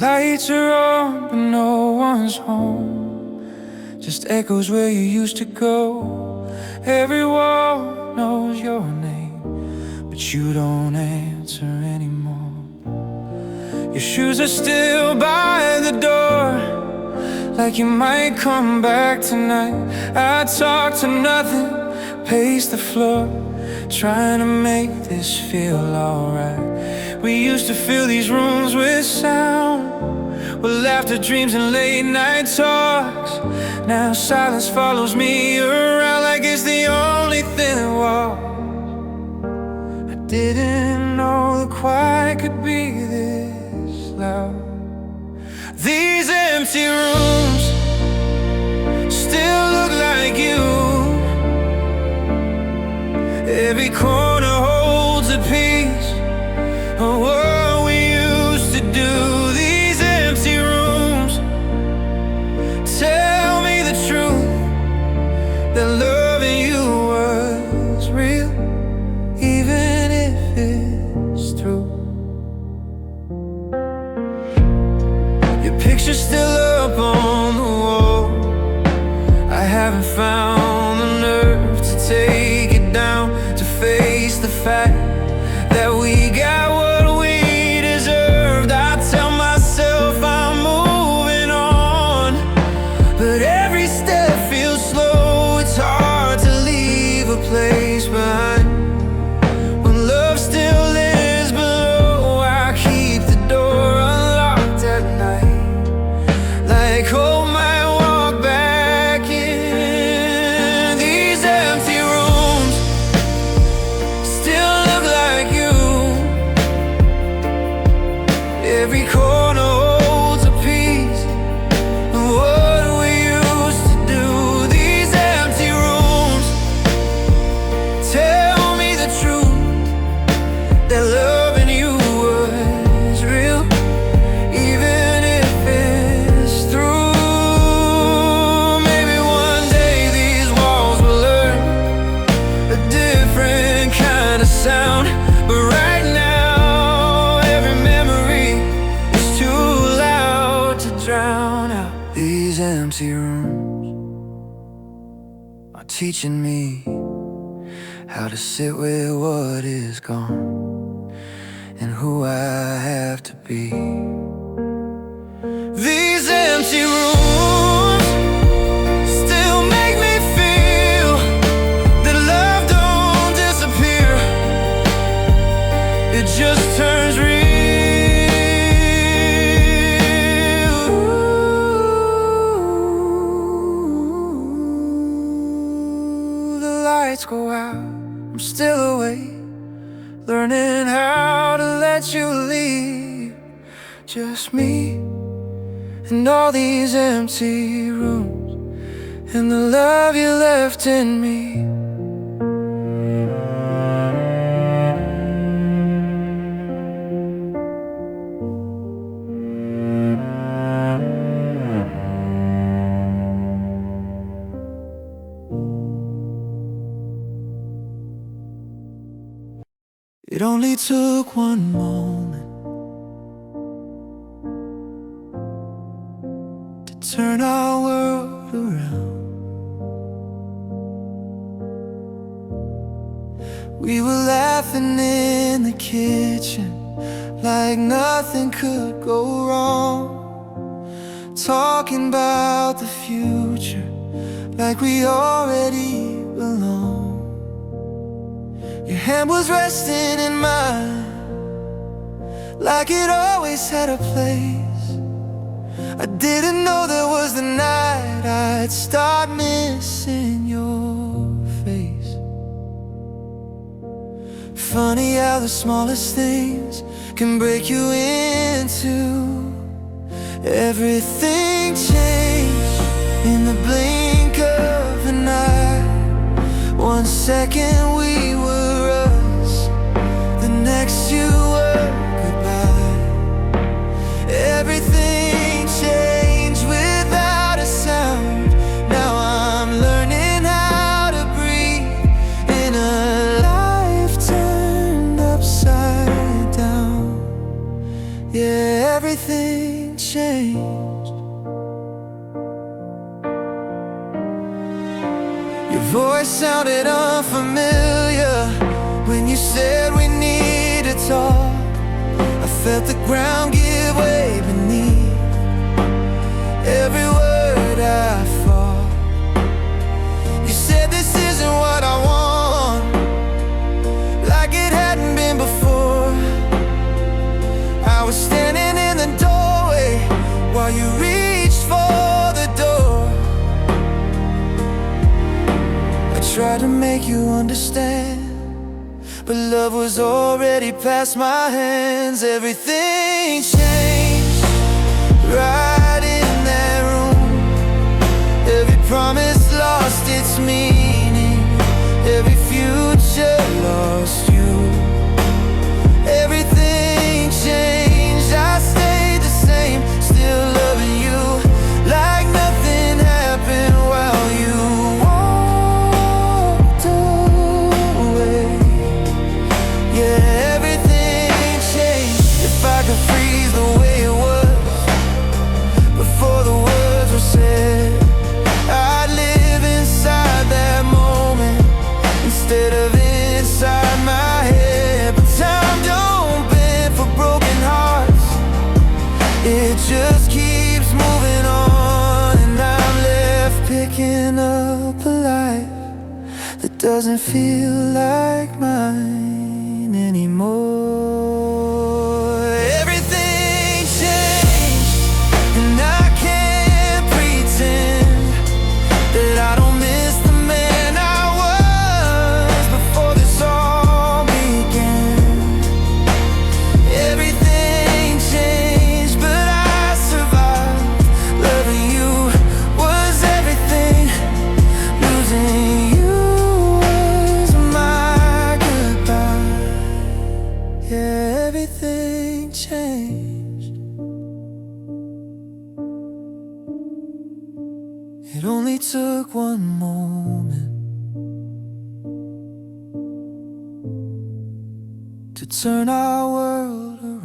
Lights are on, but no one's home. Just echoes where you used to go. Every wall knows your name, but you don't answer anymore. Your shoes are still by the door, like you might come back tonight. I talk to nothing, pace the floor, trying to make this feel alright. We used to fill these rooms with sound, with laughter, dreams, and late night talks. Now silence follows me around like it's the only thing that walks. I didn't know the quiet could be this loud. These empty rooms still look like you. Every corner holds a piece of what we used to do. These empty rooms tell me the truth, that loving you was real, even if it's true. Your picture's still up on the wall. I haven't found the nerve to take it down, to face the fact that we got what we deserved. I tell myself I'm moving on, but every step feels slow. It's hard to leave a place behind when love still lives below. I keep the door unlocked at night, like hope might walk back in. These empty rooms still look like you. Every corner holds a piece of what we used to do. These empty rooms tell me the truth, that loving you was real, even if it's through. Maybe one day these walls will learn a different kind of sound, but right now every memory is too loud to drown out. These empty rooms are teaching me how to sit with what is gone and who I have to be. These empty rooms still make me feel that love don't disappear, it just turns real. The lights go out, I'm still awake, learning how to let you leave. Just me and all these empty rooms, and the love you left in me. It only took one moment to turn our world around. We were laughing in the kitchen like nothing could go wrong, talking about the future like we already belong. Your hand was resting in mine, like it always had a place. I didn't know there was the night I'd start missing your face. Funny how the smallest things can break you into. Everything changed in the blink of an eye. 1 second we were us, the next you were goodbye. Everything changed without a sound. Now I'm learning how to breathe in a life turned upside down. Yeah. everything changed. Your voice sounded unfamiliar when you said we need to talk. I felt the ground give way beneath every word I fought. You said this isn't what I want, like it hadn't been before. I was standing in the doorway while you reached for the door. I tried to make you understand, but love was already past my hands. Everything changed right in that room. Every promise lost its meaning, every future lost you. Everything changed, I stayed the same, still loving you like nothing happened while you walked away. Yeah, everything changed. If I could freeze the way it was before the words were said, I'd live inside that moment instead of inside my head. But time don't bend for broken hearts, it just keeps moving on. And I'm left picking up a life that doesn't feel like mine anymore. Everything changed, and I can't pretend that I don't miss the man I was before this all began. Everything changed, but I survived. Loving you was everything, losing you was my goodbye. Yeah, everything changed. It only took one moment to turn our world around.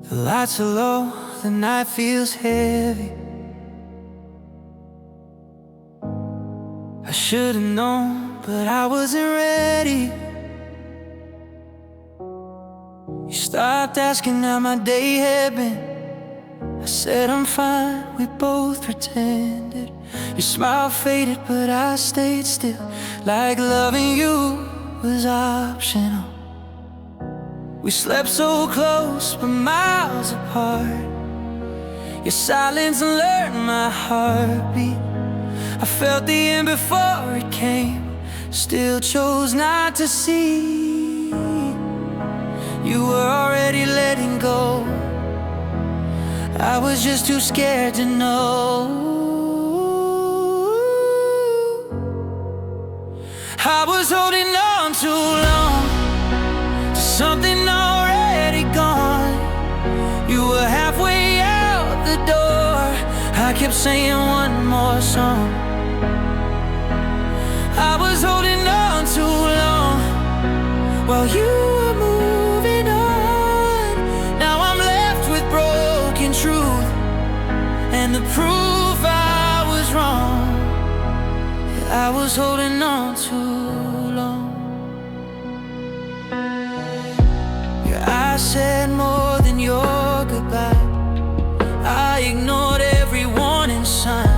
The lights are low, the night feels heavy. I should've known, but I wasn't ready. You stopped asking how my day had been. I said I'm fine, we both pretended. Your smile faded, but I stayed still, like loving you was optional. We slept so close, but miles apart. Your silence alerted my heartbeat. I felt the end before it came, still chose not to see. You were already letting go, I was just too scared to know. I was holding on too long to something already gone. You were halfway out the door, I kept saying one more song. I was holding on too long while you were moving on. Now I'm left with broken truth and the proof I was wrong. I was holding on too long. Your eyes said more than your goodbye. I ignored every warning sign.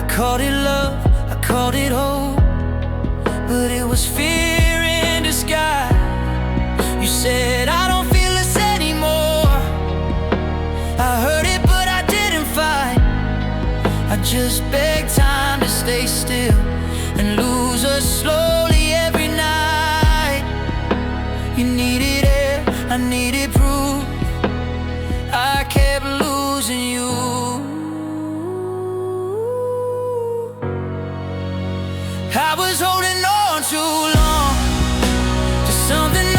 I called it love, I called it hope, but it was fear in disguise. You said I don't feel this anymore. I heard it, but I didn't fight. I just begged time to stay still and lose us slowly every night. You needed air, I needed proof. I kept losing you. I was holding on too long to something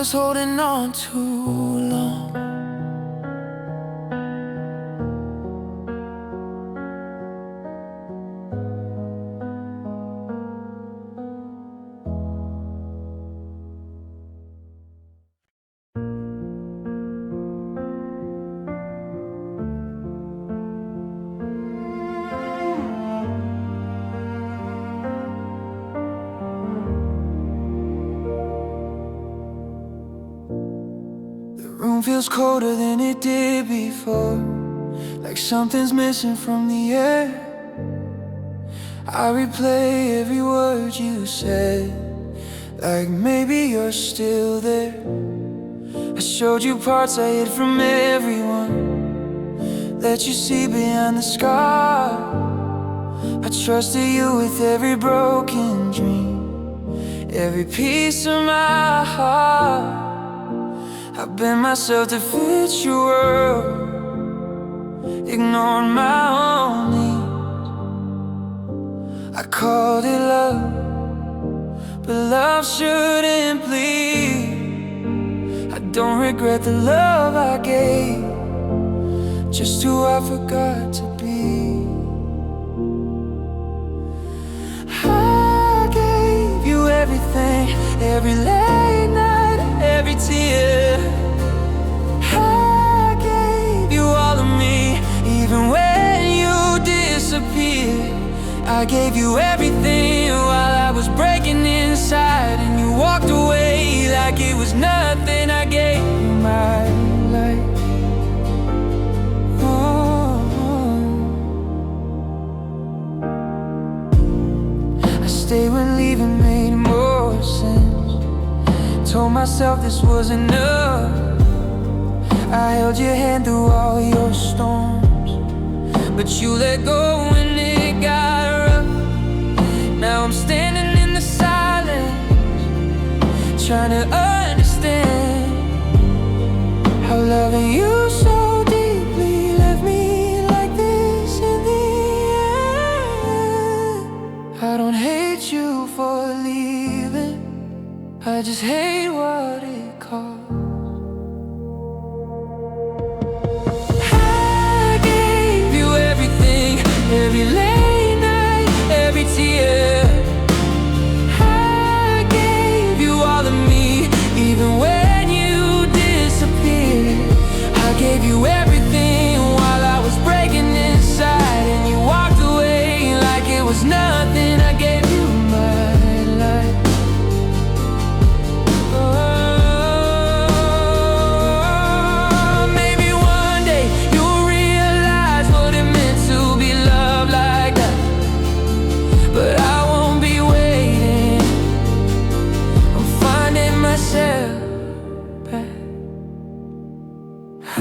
was holding on too long. The room feels colder than it did before, like something's missing from the air. I replay every word you said, like maybe you're still there. I showed you parts I hid from everyone, let you see beyond the scar. I trusted you with every broken dream, every piece of my heart. I bent myself to fit your world, ignoring my own needs. I called it love, but love shouldn't bleed. I don't regret the love I gave, just who I forgot to be. I gave you everything, every late night, every tear. I gave you all of me, even when you disappeared. I gave you everything while I was breaking inside, and you walked away like it was nothing. I gave you my life. I stayed when leaving made more sense. Told myself this was enough. I held your hand through all your storms, but you let go when it got rough. Now I'm standing in the silence, trying to understand how loving you so deeply left me like this in the end. I don't hate you for leaving, I just hate what it caused. I gave you everything, every late night, every tear. I gave you all of me, even when you disappeared. I gave you everything while I was breaking inside, and you walked away like it was nothing. I gave you my life. Maybe one day you'll realize what it meant to be loved like that, but I won't be waiting. I'm finding myself back. I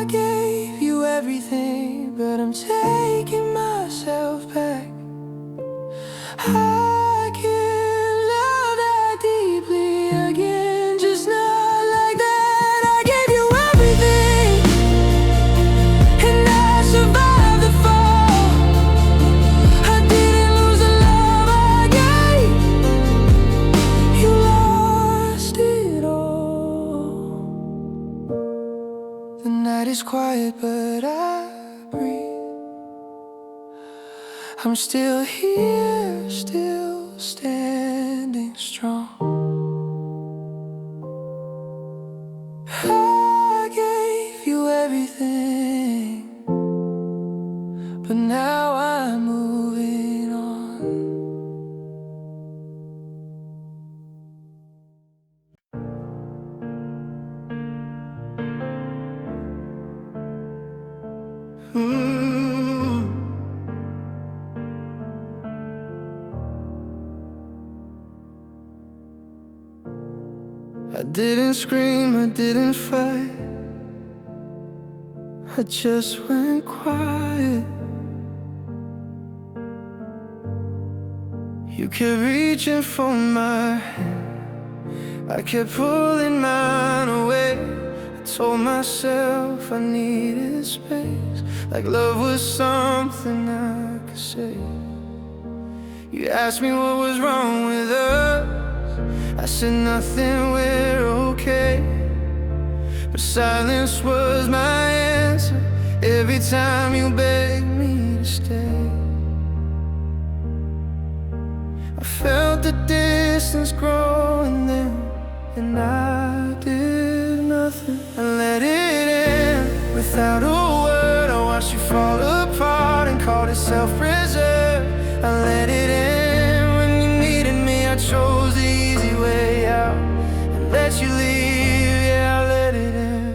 gave you everything, but I'm taking myself back. I can't love that deeply again, just not like that. I gave you everything, and I survived the fall. I didn't lose the love I gave, you lost it all. The night is quiet, but I breathe. I'm still here, still standing strong. I gave you everything, but now I'm moving on. I didn't scream, I didn't fight, I just went quiet. You kept reaching for my hand, I kept pulling mine away. I told myself I needed space, like love was something I could say. You asked me what was wrong with us, I said nothing, we're okay. But silence was my answer every time you begged me to stay. I felt the distance growing then, and I did nothing. I let it in without a word. I watched you fall apart and called it self-preserve. I let it in when you needed me. I chose the easy way out and let you leave. Yeah, I let it in.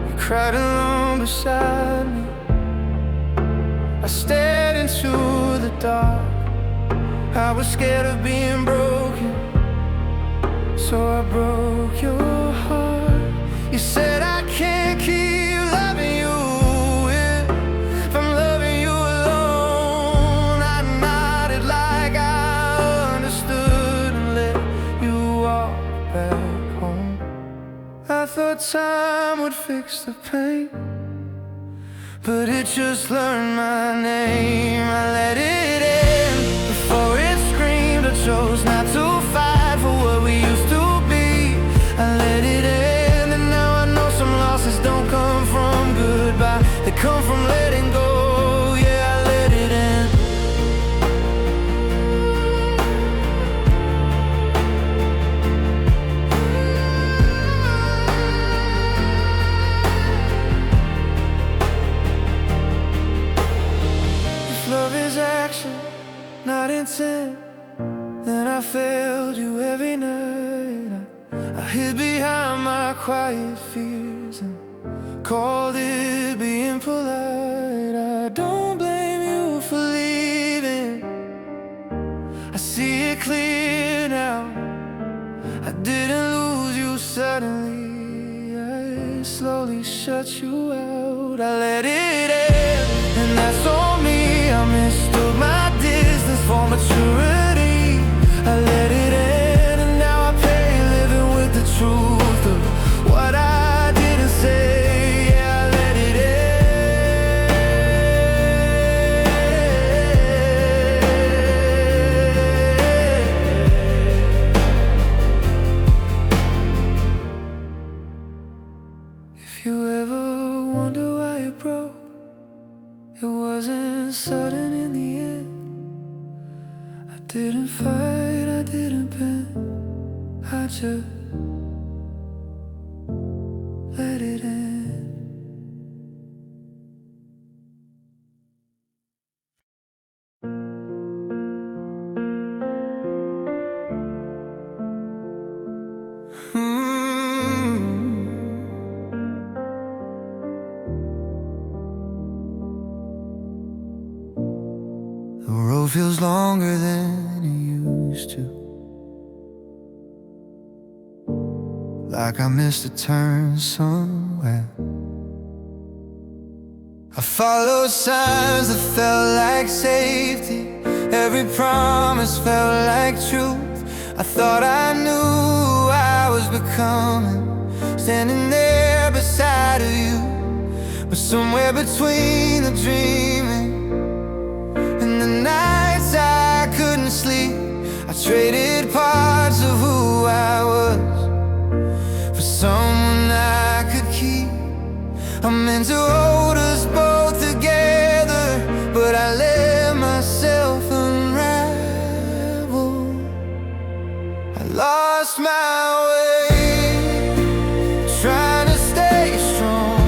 You cried alone beside me. I stared into the dark. I was scared of being broken, so I broke your heart. You said I can't keep loving you if I'm loving you alone. I nodded like I understood and let you walk back home. I thought time would fix the pain, but it just learned my name. I let it in before it screamed. I chose not to fight for what we used to be. I let it in, and now I know some losses don't come from goodbye. They come from letting go. Yeah, I let it in. Love is action, not intent. Then I failed you every night. I hid behind my quiet fears and called it being polite. I don't blame you for leaving. I see it clear now. I didn't lose you suddenly. I slowly shut you out. I let it in, and that's on me. I mistook my distance for maturity. I let it in, and now I pay living with the truth of what I didn't say. Yeah, I let it in. If you ever wonder why it broke, it wasn't sudden in the end. I didn't fight, I didn't bend. I just let it in. The road feels longer than it used to, like I missed a turn somewhere. I followed signs that felt like safety. Every promise felt like truth. I thought I knew I was becoming, standing there beside of you. But somewhere between the dreaming and the nights I couldn't sleep, I traded parts of who I was for someone I could keep. I meant to hold us both together, but I let myself unravel. I lost my way, trying to stay strong.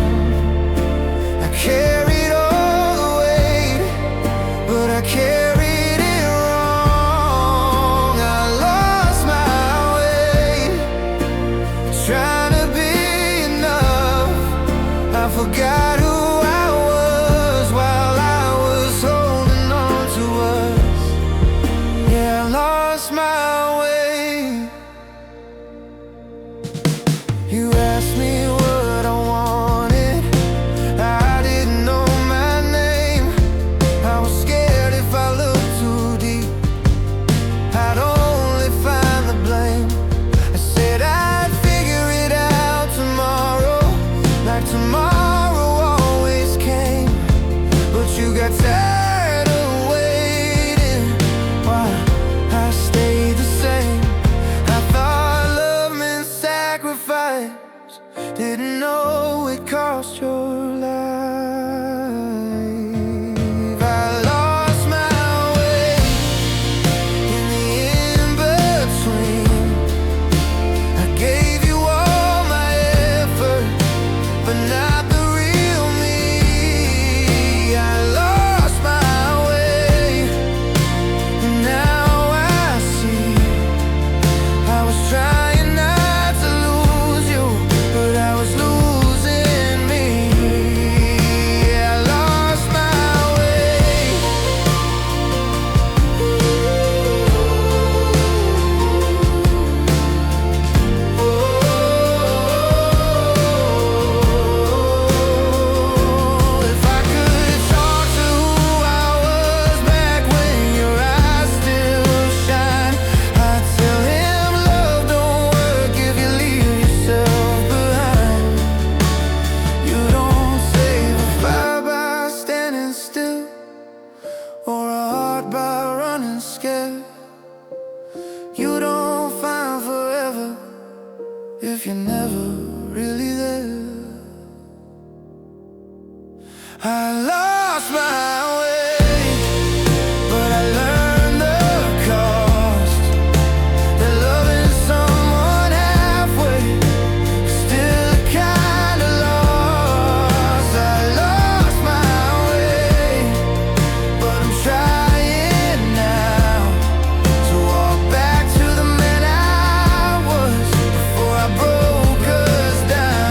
I carried all the weight, but I carried it wrong. I lost my way, trying to be enough. I forgot who I was while I was holding on to us. Yeah, I lost my way. You asked me what I wanted. I didn't know my name. I was scared if I looked too deep, I'd only find the blame. I said I'd figure it out tomorrow, like tomorrow always came. But you got tired of waiting, lost your life. I lost my way in the in-between. I gave you all my effort, but not the real me. I lost my way, and now I see I was trying not to lose you, but I was losing me. Yeah, I lost my way. If I could talk to who I was back when your eyes still shine, I'd tell him love don't work if you leave yourself behind. You don't save a fire by standing still, or a heart by running scared. You don't find forever if you're never really there. I lost my way, but I learned the cost. That loving someone halfway is still a kind of loss. I lost my way, but I'm trying now to walk back to the man I was before I broke us down.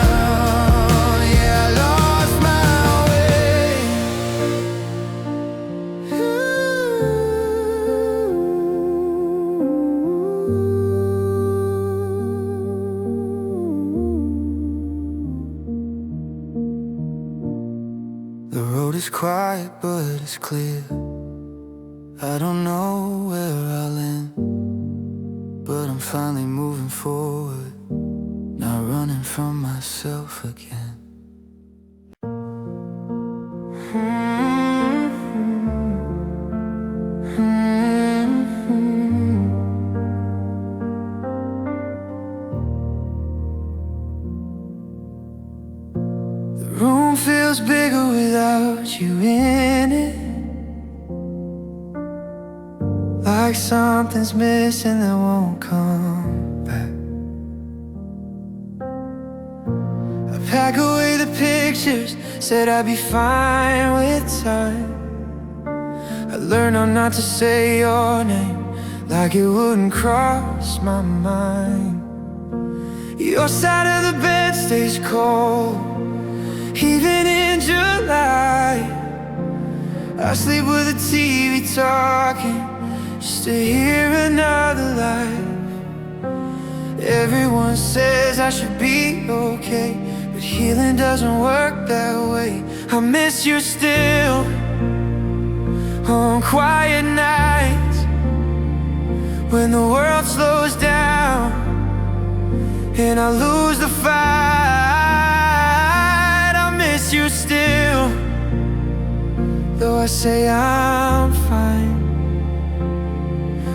Yeah, I lost my way. The road is quiet, but it's clear. I don't know where I'll end, but I'm finally moving forward, not running from myself again. The room feels bigger without you in it, like something's missing that won't come back. I pack away the pictures, said I'd be fine with time. I learned how not to say your name, like it wouldn't cross my mind. Your side of the bed stays cold, even in July. I sleep with the TV talking, just to hear another life. Everyone says I should be okay, but healing doesn't work that way. I miss you still on quiet nights, when the world slows down and I lose the fight. I miss you still, though I say I'm fine.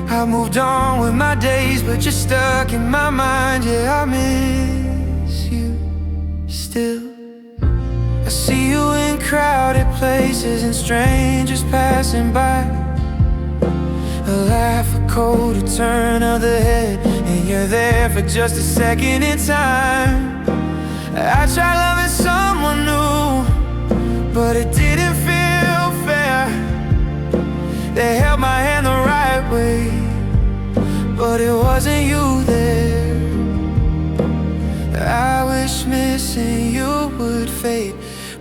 I moved on with my days, but you're stuck in my mind. Yeah, I miss you still. I see you in crowded places and strangers passing by. A laugh, a cold, a turn of the head, and you're there for just a second in time. I tried loving someone new, but it didn't feel fair. They held my hand the right way, but it wasn't you there. I wish missing you would fade,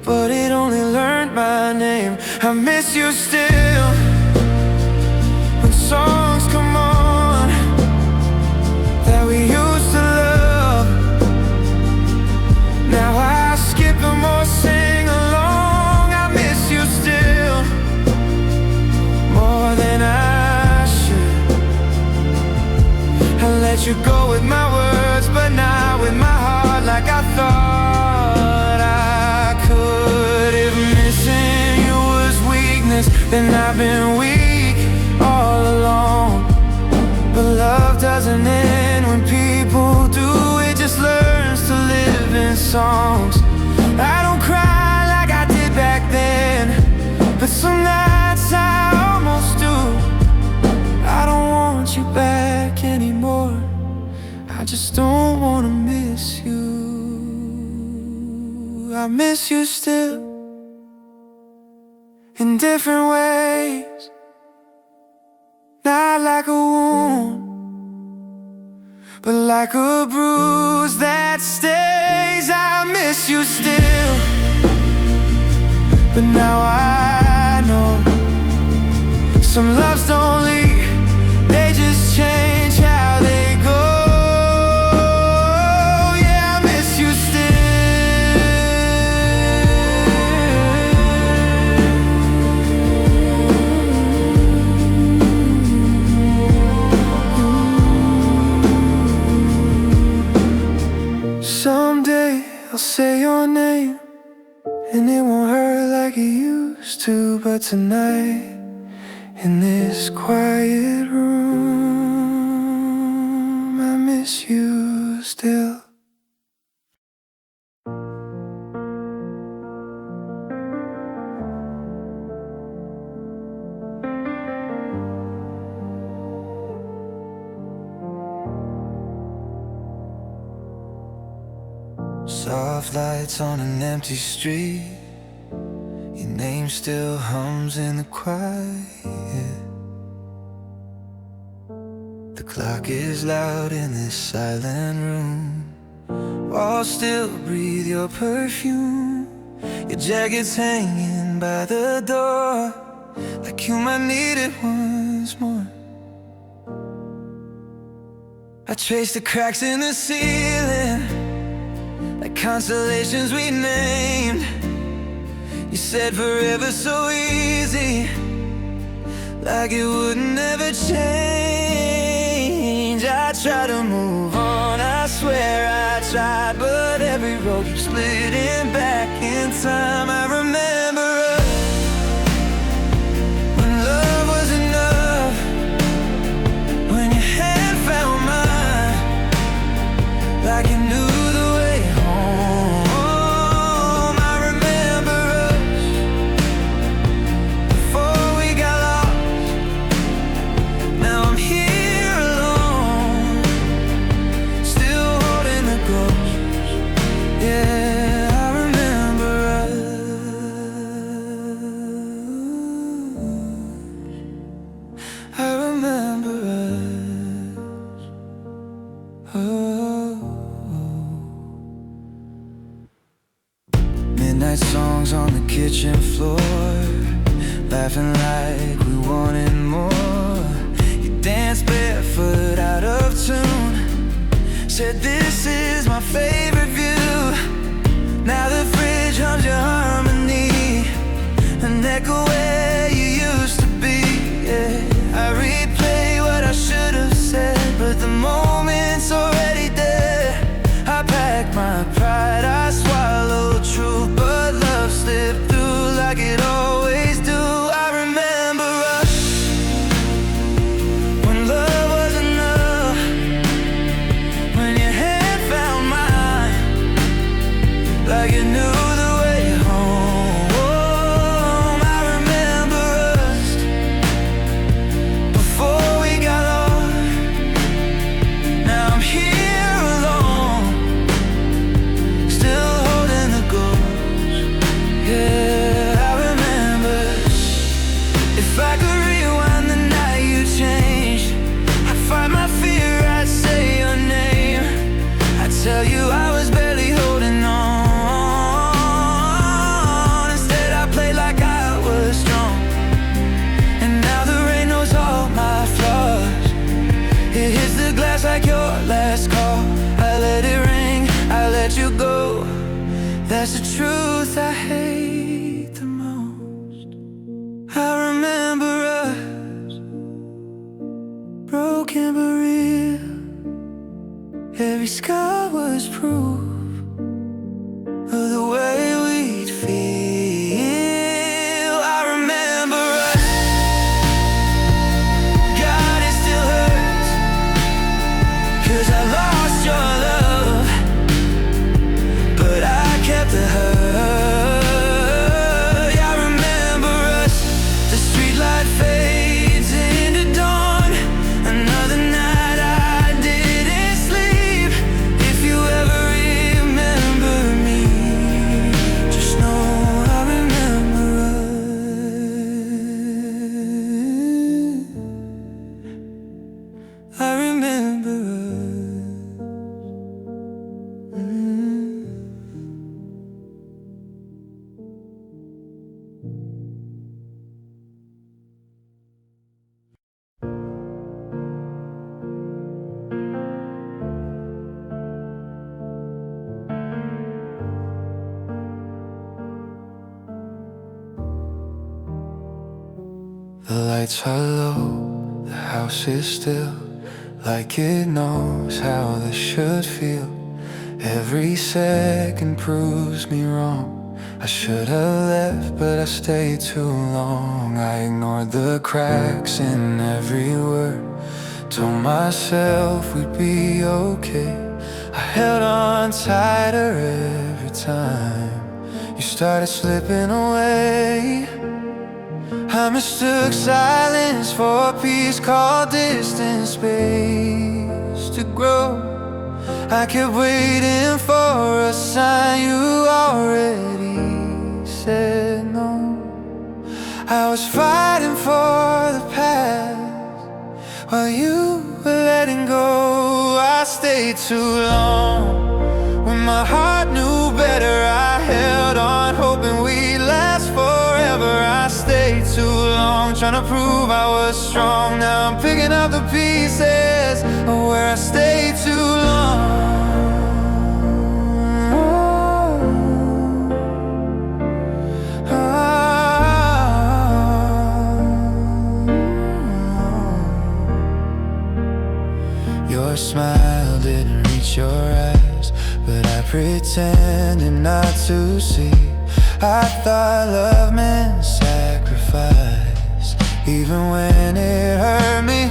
but it only learned my name. I miss you still when songs come on that we used to love. Now I skip them or sing along. I miss you still more than I should. I let you go with my words, but not with my heart, like I thought I could. If missing you was weakness, then I've been weak all along. But love doesn't end when people do, it just learns to live in songs. I don't cry miss you still, in different ways. Not like a wound, but like a bruise that stays. I miss you still, but now I know some loves don't leave, they just change how they go. Yeah, I miss you still. Someday I'll say your name, and it won't hurt like it used to. But tonight, in this quiet room, I miss you still. Soft lights on an empty street, your name still hums in the quiet. The clock is loud in this silent room, walls still breathe your perfume. Your jacket's hanging by the door, like you might need it once more. I trace the cracks in the ceiling, like constellations we named. You said forever so easy, like it would never change. I try to move on, I swear I tried, but every road keeps splitting back in time. I remember us when love was enough, when your hand found mine, like you knew the way home. I remember us before we got lost. Now I'm here alone, still holding the ghost. Yeah, I remember us. I remember us. Oh. Midnight songs on the kitchen floor, laughing like we wanted more. You danced barefoot out of tune, said this is my favorite view. Now the fridge hums your harmony, an echo where you used to be. Yeah, I replay what I should have said, but the moment's already dead. I packed my pride, I swallowed truth, but love slipped through like it always do. I remember us when love was enough, when your hand found mine, like you knew the way home. I remember us before we got lost. Now I'm here alone, still holding the ghost. Yeah, I remember. If I could rewind the night you changed, I'd fight my fear, I'd say your name. I'd tell you I was barely holding on. Instead I played like I was strong, and now the rain knows all my flaws. It hits the glass like your last call. I let it ring, I let you go. That's the truth I hate the most. I remember us, broken but real. Every scar was proof of the way we'd feel. I remember us. God, it still hurts, 'cause I lost your love, but I kept the hurt. Yeah, I remember us. The streetlight fades into dawn, another night I didn't sleep. If you ever The lights are low, the house is still, like it knows how this should feel. Every second proves me wrong. I should have left, but I stayed too long. I ignored the cracks in every word, told myself we'd be okay. I held on tighter every time you started slipping away. I mistook silence for peace, called distance space to grow. I kept waiting for a sign, you already said no. I was fighting for the past while you were letting go. I stayed too long when my heart knew better. I held on hoping we'd last forever. I stayed too long trying to prove I was strong. Now I'm picking up the pieces of where I stayed too long. Your smile didn't reach your eyes, but I pretended not to see. I thought love meant sacrifice, even when it hurt me.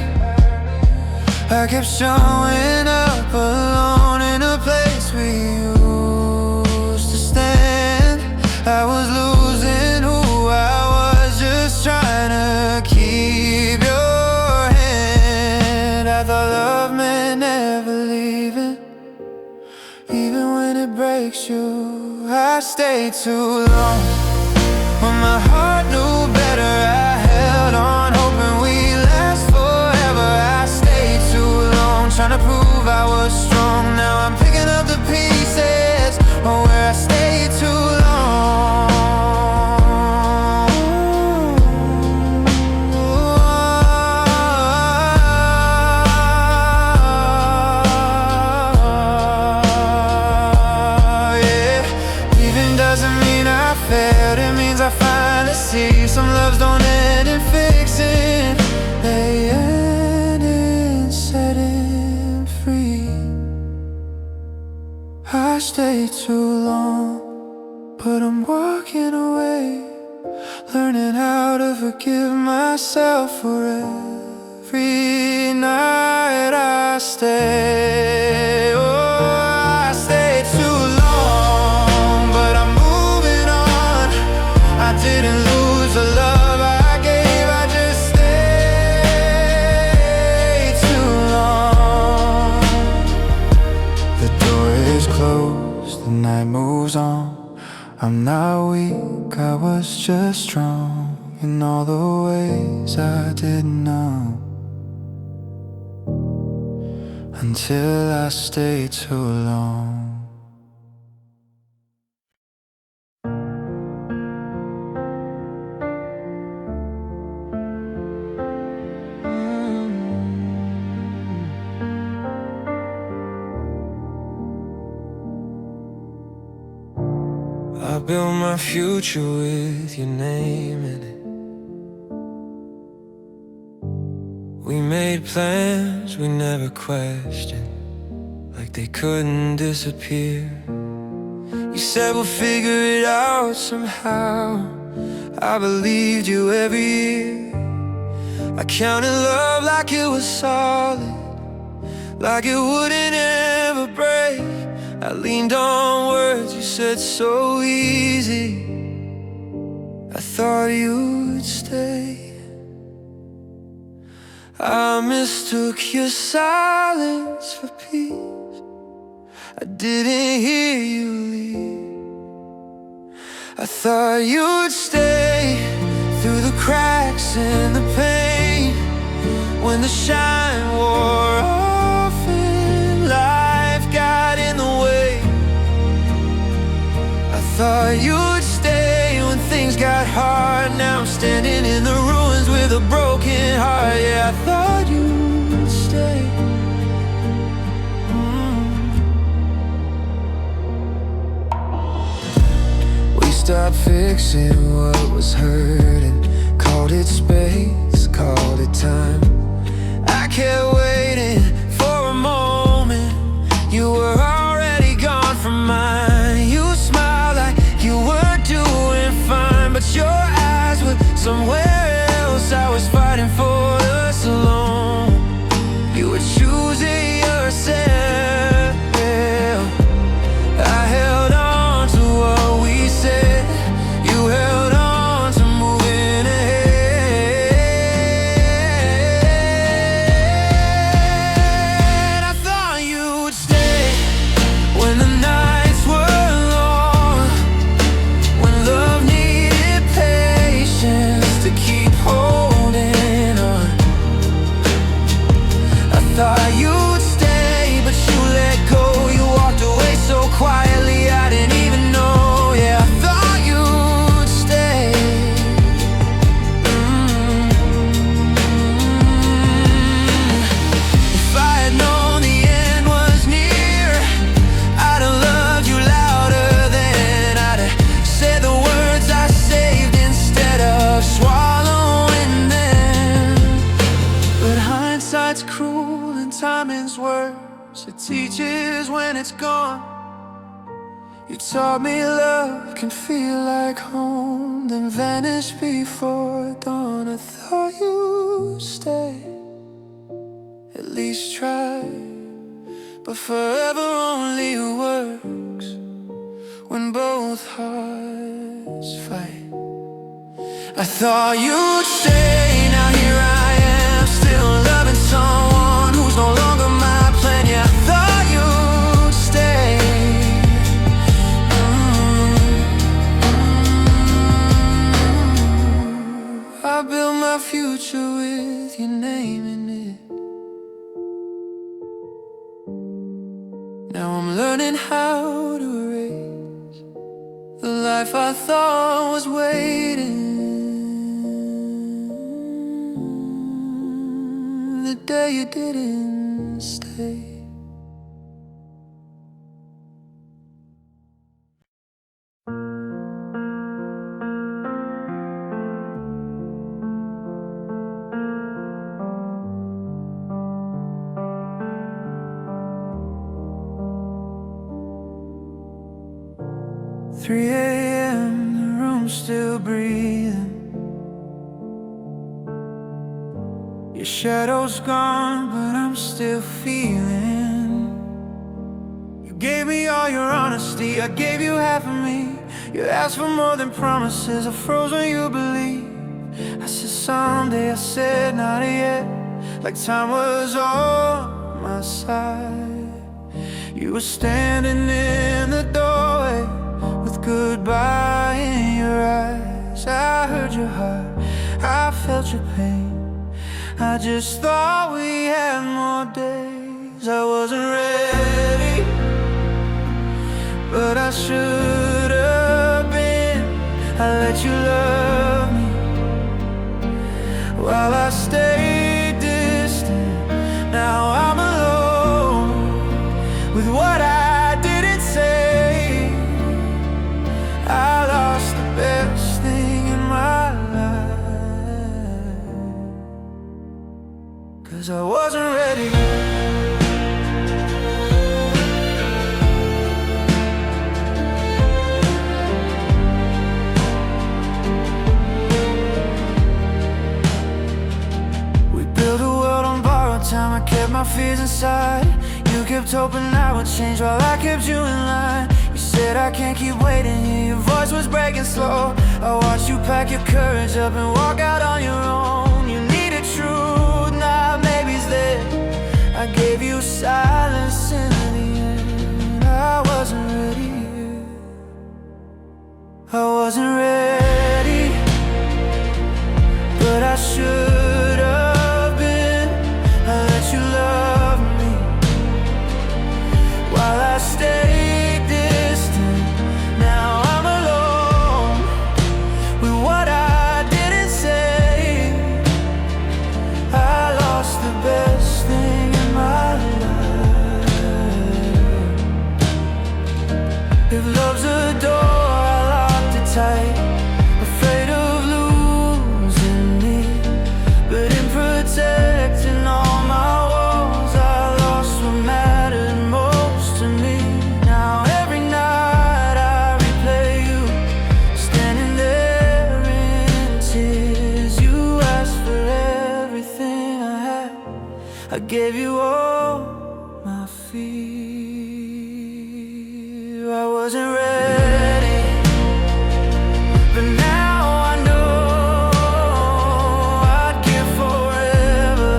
I kept showing up alone in a place we used to stand. I was losing who I was, just trying to keep your hand. I thought love meant never leaving, even when it breaks you. I stayed too long when my heart knew better. I held on hoping we'd last forever. I stayed too long trying to prove I was strong. Now I'm picking up the pieces of where I stayed too long. It means I finally see some loves don't end in fixing, they end in setting free. I stayed too long, but I'm walking away, learning how to forgive myself for every night I stay. Oh, I stayed too long, but I'm moving on. I didn't lose the love I gave, I just stayed too long. The door is closed, the night moves on. I'm not weak, I was just strong in all the ways I didn't know, until I stayed too long. I built my future with your name in it. We made plans we never questioned, like they couldn't disappear. You said we'll figure it out somehow. I believed you every year. I counted love like it was solid, like it wouldn't ever break. I leaned on words you said so easy. I thought you'd stay. I mistook your silence for peace. I didn't hear you leave. I thought you'd stay through the cracks and the pain, when the shine wore off and life got in the way. I thought you'd stay when things got hard. Now I'm standing in the ruins with a broken heart. Yeah, I thought you'd stay. We stopped fixing what was hurting, called it space, called it time. I kept waiting for a moment. You were already gone from mine. You smiled like you were doing fine, but your eyes were somewhere else. I was fighting for us alone. You were choosing yourself. I held on to what we said. You held on to moving ahead. I thought you'd stay when the nights were long, when love needed patience to keep holding on. I thought you'd stay, but you let go. You walked away so quietly, I didn't even know. Yeah, I thought you'd stay. If I had known the end was near, I'd have loved you louder then. I'd have said the words I saved instead of swallowing them. But hindsight's cruel and timing's worse. It teaches when it's gone. You taught me love can feel like home, then vanish before dawn. I thought you'd stay, at least try. But forever only works when both hearts fight. I thought you'd stay, now here I am, still loving someone who's no longer my plan. Yeah, I thought you'd stay. I built my future with your name in it. Now I'm learning how to erase the life I thought was waiting. The day you didn't stay. Three a.m., the room's still breathing. Your shadow's gone, but I'm still feeling. You gave me all your honesty, I gave you half of me. You asked for more than promises, I froze when you believed. I said someday, I said not yet, like time was on my side. You were standing in the doorway with goodbye in your eyes. I heard your heart, I felt your pain. I just thought we had more days. I wasn't ready, but I should have been. I let you love me while I stayed distant. Now I'm alone with what I didn't say. I lost the best thing in my life, 'cause I wasn't ready. We built a world on borrowed time, I kept my fears inside. You kept hoping I would change while I kept you in line. You said I can't keep waiting here, your voice was breaking slow. I watched you pack your courage up and walk out on your own. You needed truth, now maybe's there. I gave you silence in the end. I wasn't ready. I wasn't ready, but I should have been. I let you love me while I stayed distant. Now I'm alone with what I didn't say. I lost the best thing in my life. If love's a door, I locked it tight, afraid of losing me. gave you all my fear. I wasn't ready, but now I know I'd give forever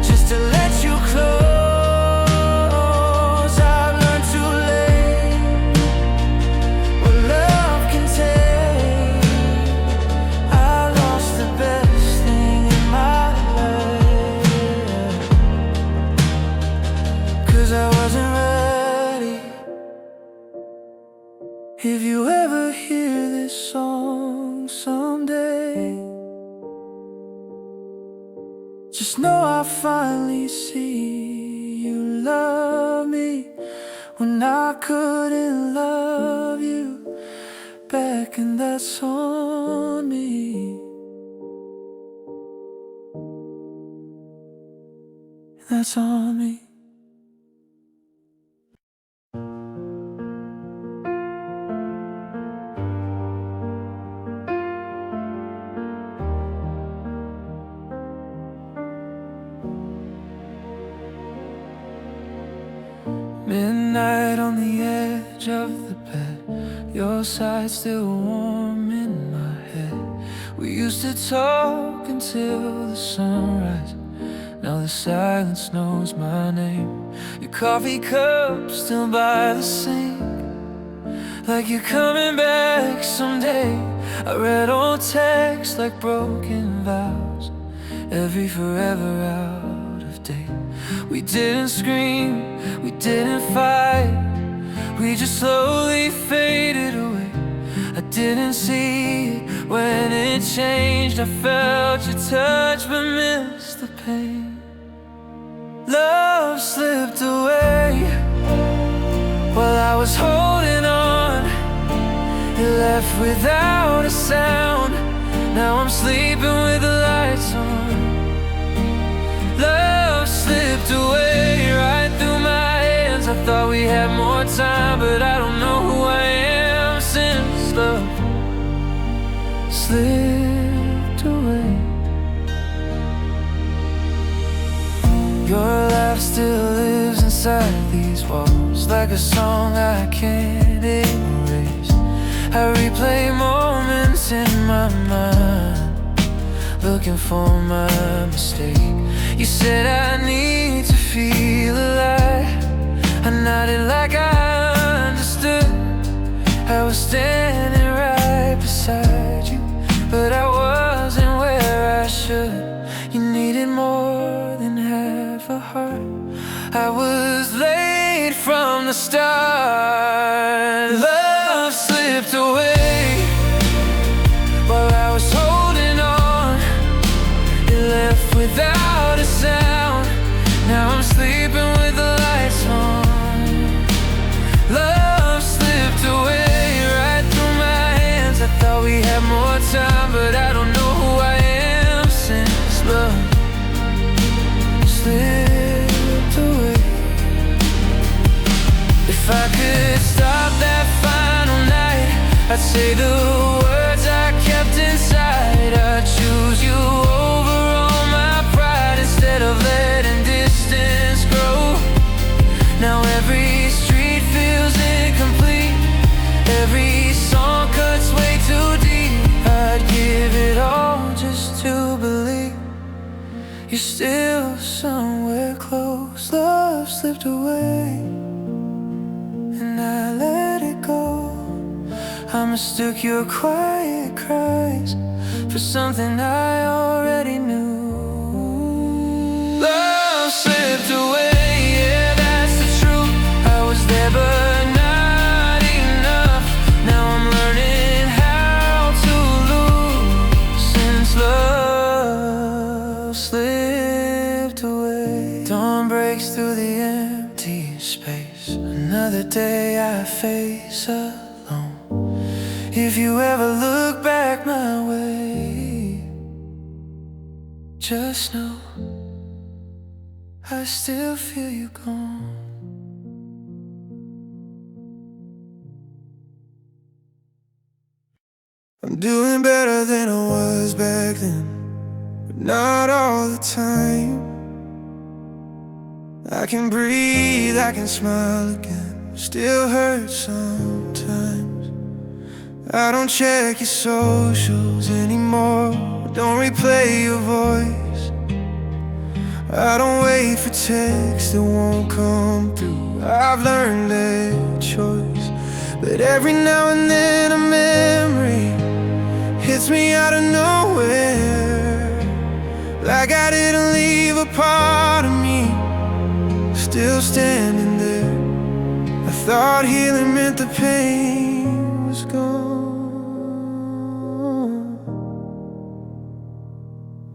just to let you close. I've learned too late what love can take. I lost the best thing in my life, 'cause I wasn't ready. If you ever hear this song someday, just know I finally see you love me when I couldn't love you back, and that's on me. That's on me. Midnight on the edge of the bed, your side still warm in my head. We used to talk until the sunrise. Now the silence knows my name. Your coffee cup still by the sink, like you're coming back someday. I read old texts like broken vows, every forever out of date. We didn't scream, we didn't fight, we just slowly faded away. I didn't see it when it changed. I felt your touch but missed the pain. Love slipped away while I was holding on. It left without a sound. Now I'm sleeping with the lights on. Love slipped away right through my hands. I thought we had more time, but I don't know who I am since love slipped away. Your laugh still lives inside these walls, like a song I can't erase. I replay moments in my mind, looking for my mistake. You said I need to feel alive. I nodded like I understood. I was standing right beside you, but I wasn't where I should. You needed more than half a heart. I was late from the start. Love slipped away while I was holding on. It left without a sound. Now I'm sleeping with the lights on. Love slipped away right through my hands. I thought we had more time, but I don't know who I am since love slipped away. If I could stop that final night, I'd say the words I kept inside. I'd choose you over all my pride instead of letting distance grow. Now every street feels incomplete, every song cuts way too deep. I'd give it all just to believe you're still somewhere close. Love slipped away and I let it go. I mistook your quiet cries for something I already knew. Love slipped away, yeah, that's the truth. I was there but not enough. Now I'm learning how to lose since love slipped away. Dawn breaks through the empty space. Another day I face alone. If you ever look back my way, just know I still feel you gone. I'm doing better than I was back then, but not all the time. I can breathe, I can smile again. Still hurts sometimes. I don't check your socials anymore. Don't replay your voice. I don't wait for texts that won't come through. I've learned that choice. But every now and then a memory hits me out of nowhere, like I didn't leave a part of me still standing there. I thought healing meant the pain was gone,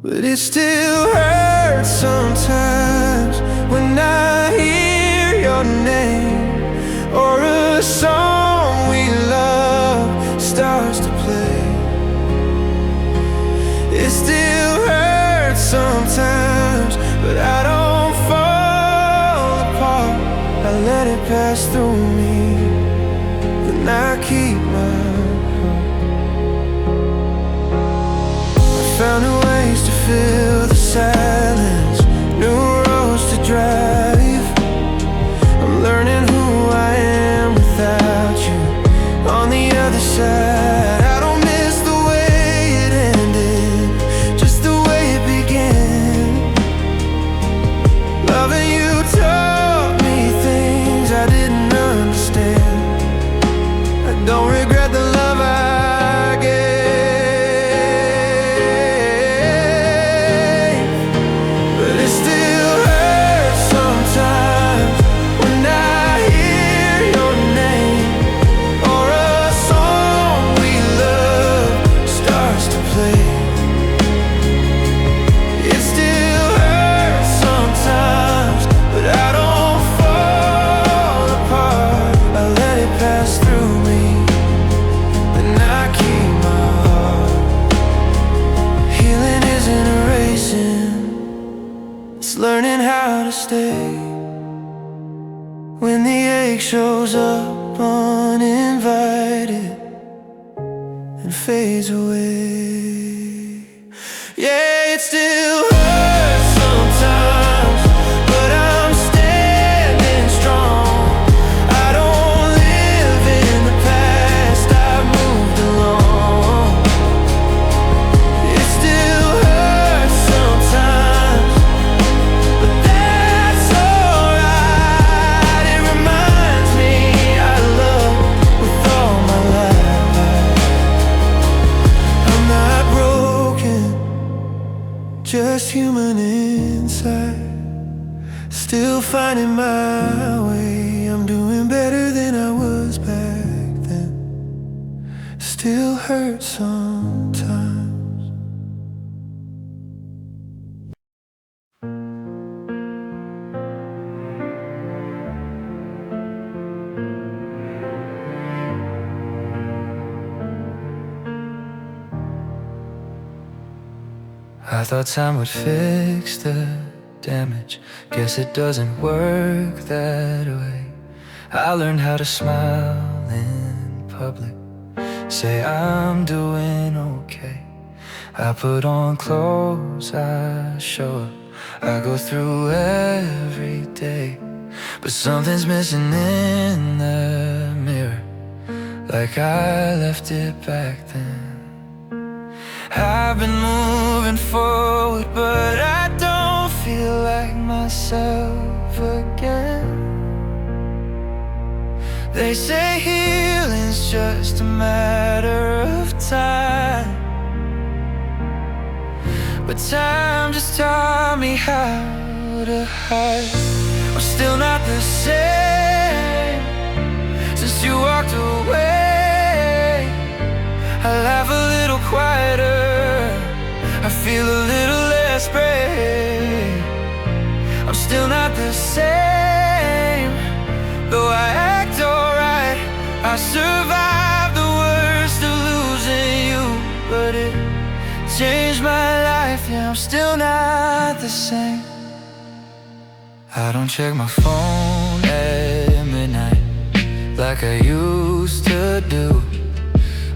but it still hurts sometimes when I hear your name, or a song we love starts to play. It still hurts sometimes, but I don't fall apart. I let it pass through me, then I keep my heart. I found new ways to fill the silence, new roads to drive. I'm learning who I am without you on the other side. I don't miss the way it ended, just the way it began. Loving you taught me things I didn't understand. I don't regret the love I gave, but it still hurts sometimes when I hear your name, or a song we love starts to play. It still hurts sometimes, but I don't fall apart. I let it pass through me, then I keep my heart. Healing isn't erasing, it's learning how to stay when the ache shows up uninvited and fades away. Yeah, it still hurts sometimes, but I'm standing strong. I don't live in the past, I've moved along. It still hurts sometimes, but that's alright. It reminds me I love with all my life. I'm not broken, just human inside, still finding my way. I'm doing better than I was back then. Still hurts sometimes. I thought time would fix the damage. Guess it doesn't work that way. I learned how to smile in public, say I'm doing okay. I put on clothes, I show up, I go through every day. But something's missing in the mirror, like I left it back then. I've been moving forward, but I don't feel like myself again. They say healing's just a matter of time, but time just taught me how to hide. I'm still not the same since you walked away. I laugh a little quieter, I feel a little less brave. I'm still not the same, though I act alright. I survived the worst of losing you, but it changed my life. Yeah, I'm still not the same. I don't check my phone at midnight like I used to do.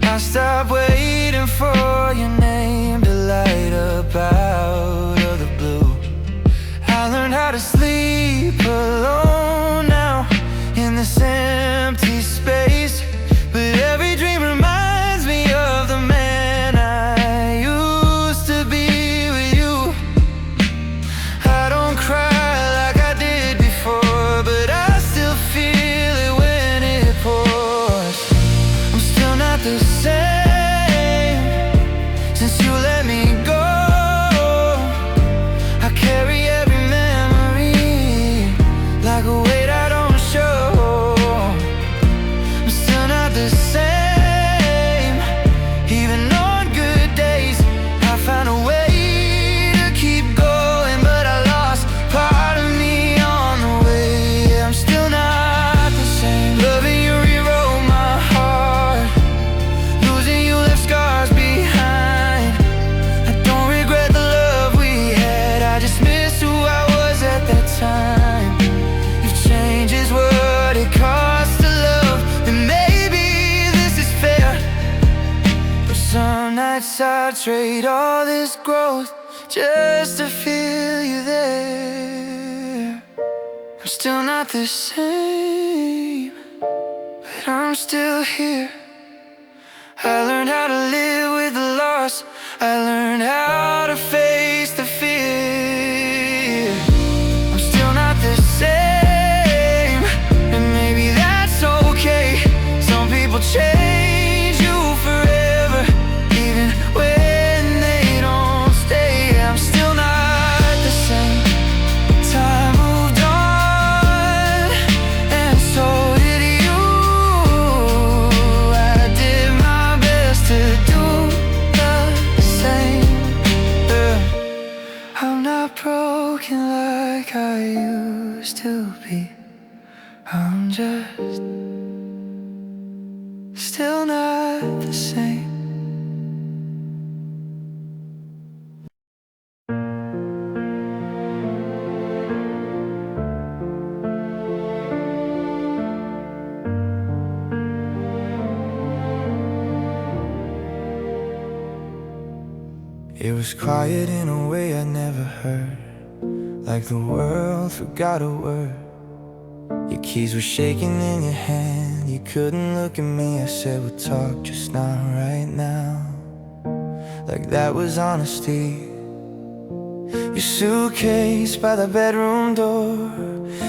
I stopped waiting for your name to light up out of the blue. I learned how to sleep since you let me go. I carry every memory like a weight I don't show. I'm still not the same. Even on good days I found a way to keep going, but I lost part of me on the way. I'm still not the same. Loving you rewrote my heart. Losing you left scars behind. I don't regret the love we had, I just miss who I was at that time. If change is what it costs to love, then maybe this is fair. But some nights I trade all this growth just to feel you there. I'm still not the same, but I'm still here. I learned how to live with the loss. I learned how to face the fear. I'm still not the same, and maybe that's okay. Some people change you forever, even when they don't stay. I'm still not the same. Time moved on, and so did you. I did my best to do the same. I'm not broken like I used to be. I'm just still not the same. It was quiet in a way I never heard, like the world forgot a word. Your keys were shaking in your hand. You couldn't look at me. I said we'll talk, just not right now. Like that was honesty. Your suitcase by the bedroom door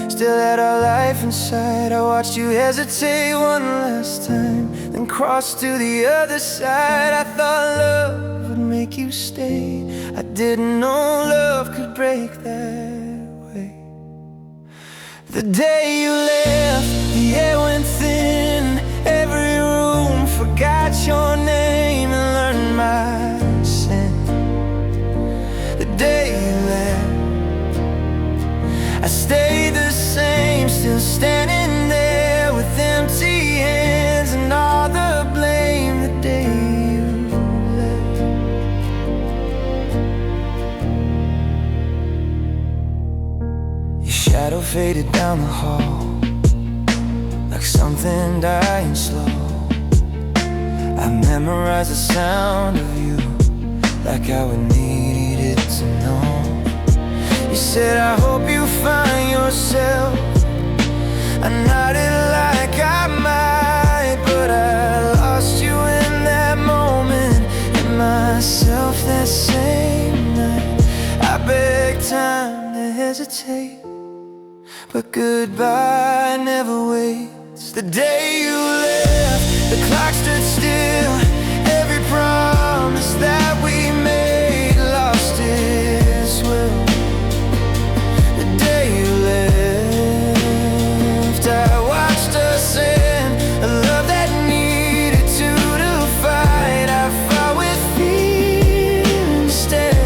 still had our life inside. I watched you hesitate one last time, then cross to the other side. I thought love would make you stay. I didn't know love could break that way. The day you left, the air went thin. Every room forgot your name and learned my sin. The day you left, I stayed the same, still standing there with empty hands and all the blame. The day you left, your shadow faded down the hall like something dying slow. I memorized the sound of you like I would need it to know. You said, I hope you find yourself. I nodded like I might, but I lost you in that moment, and myself that same night. I begged time to hesitate, but goodbye never waits. The day you left, the clock stood still. Every promise that we made lost its will. The day you left, I watched us end a love that needed two to fight. I fought with fear instead.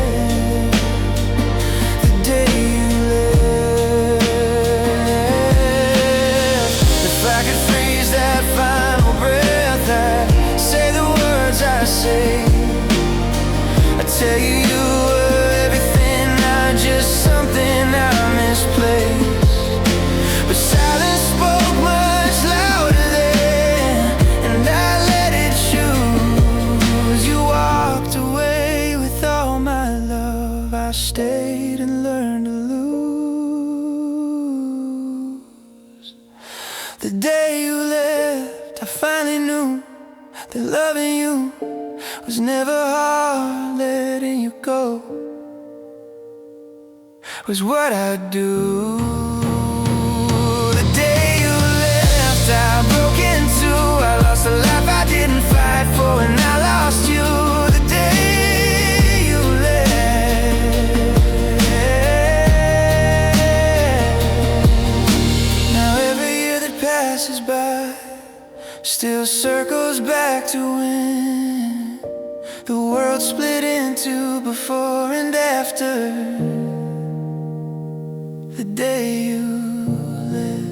The day you left, if I could freeze that final breath, I'd say the words I say. I tell you you were everything, not just something I misplaced. But silence spoke much louder then, and I let it choose. You walked away with all my love. I stayed and learned to lose. The day you left, I finally knew that loving you was never hard. Letting you go was what I'd do. The day you left, I broke into. I lost a life I didn't fight for, and I lost you. The day The world split into before and after the day you left.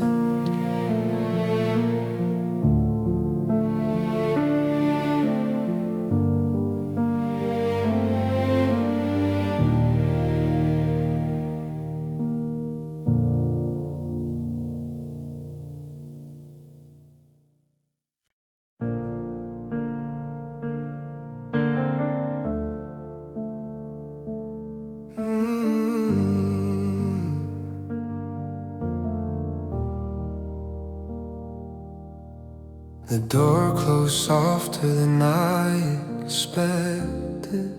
The door closed softer than I expected,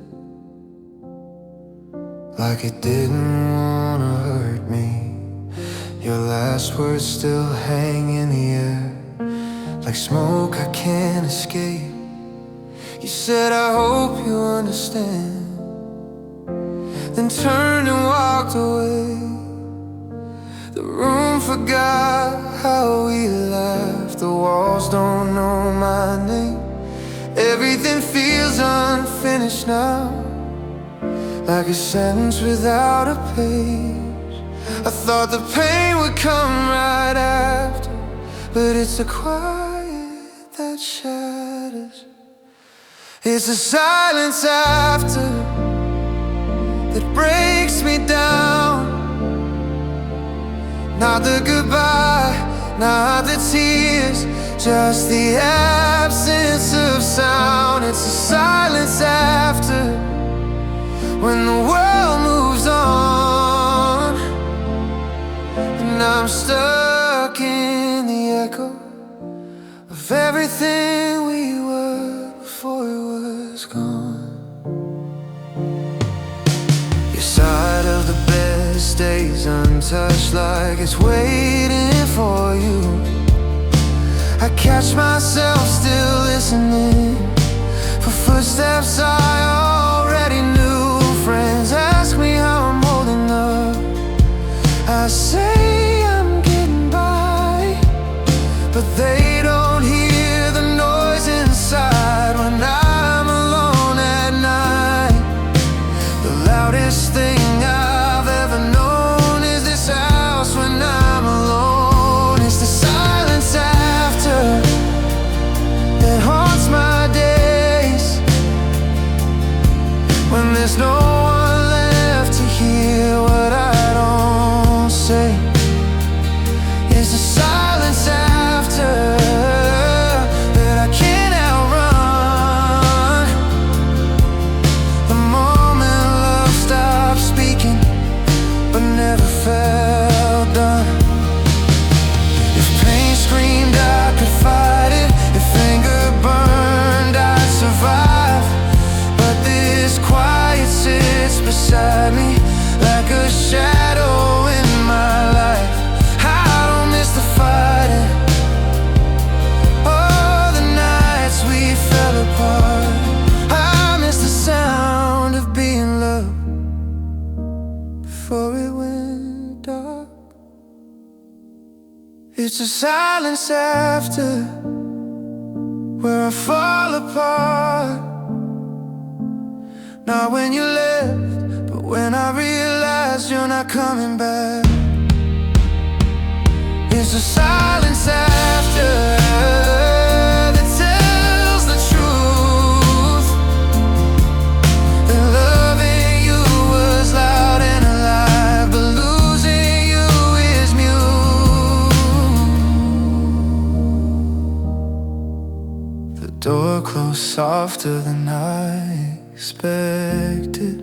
like it didn't wanna hurt me. Your last words still hang in the air, like smoke I can't escape. You said, I hope you understand, then turned and walked away. The room forgot how we laughed. The walls don't know my name. Everything feels unfinished now, like a sentence without a page. I thought the pain would come right after, but it's the quiet that shatters. It's the silence after that breaks me down. Not the goodbye, not the tears, just the absence of sound. It's the silence after, when the world moves on, and I'm stuck in the echo of everything we were before it was gone. Your side of the bed stays untouched, like it's waiting for you. I catch myself still listening for footsteps I already knew. Friends ask me how I'm holding up. I say I'm getting by, but they don't hear the noise inside when I'm alone at night. The loudest thing I've ever known is this house when I'm alone. It's the silence after that haunts my days, when there's no one left to hear what I don't say. It's the silence after that I can't outrun. The moment love stopped speaking, but never felt done. If pain screamed, I could fight it. If anger burned, I'd survive. But this quiet sits beside me like a shadow in my life. I don't miss the fighting, oh, the nights we fell apart. I miss the sound of being loved before it went dark. It's the silence after, where I fall apart. Not when you left, but when I realized you're not coming back. It's the silence after that tells the truth, that loving you was loud and alive, but losing you is mute. The door closed softer than I expected,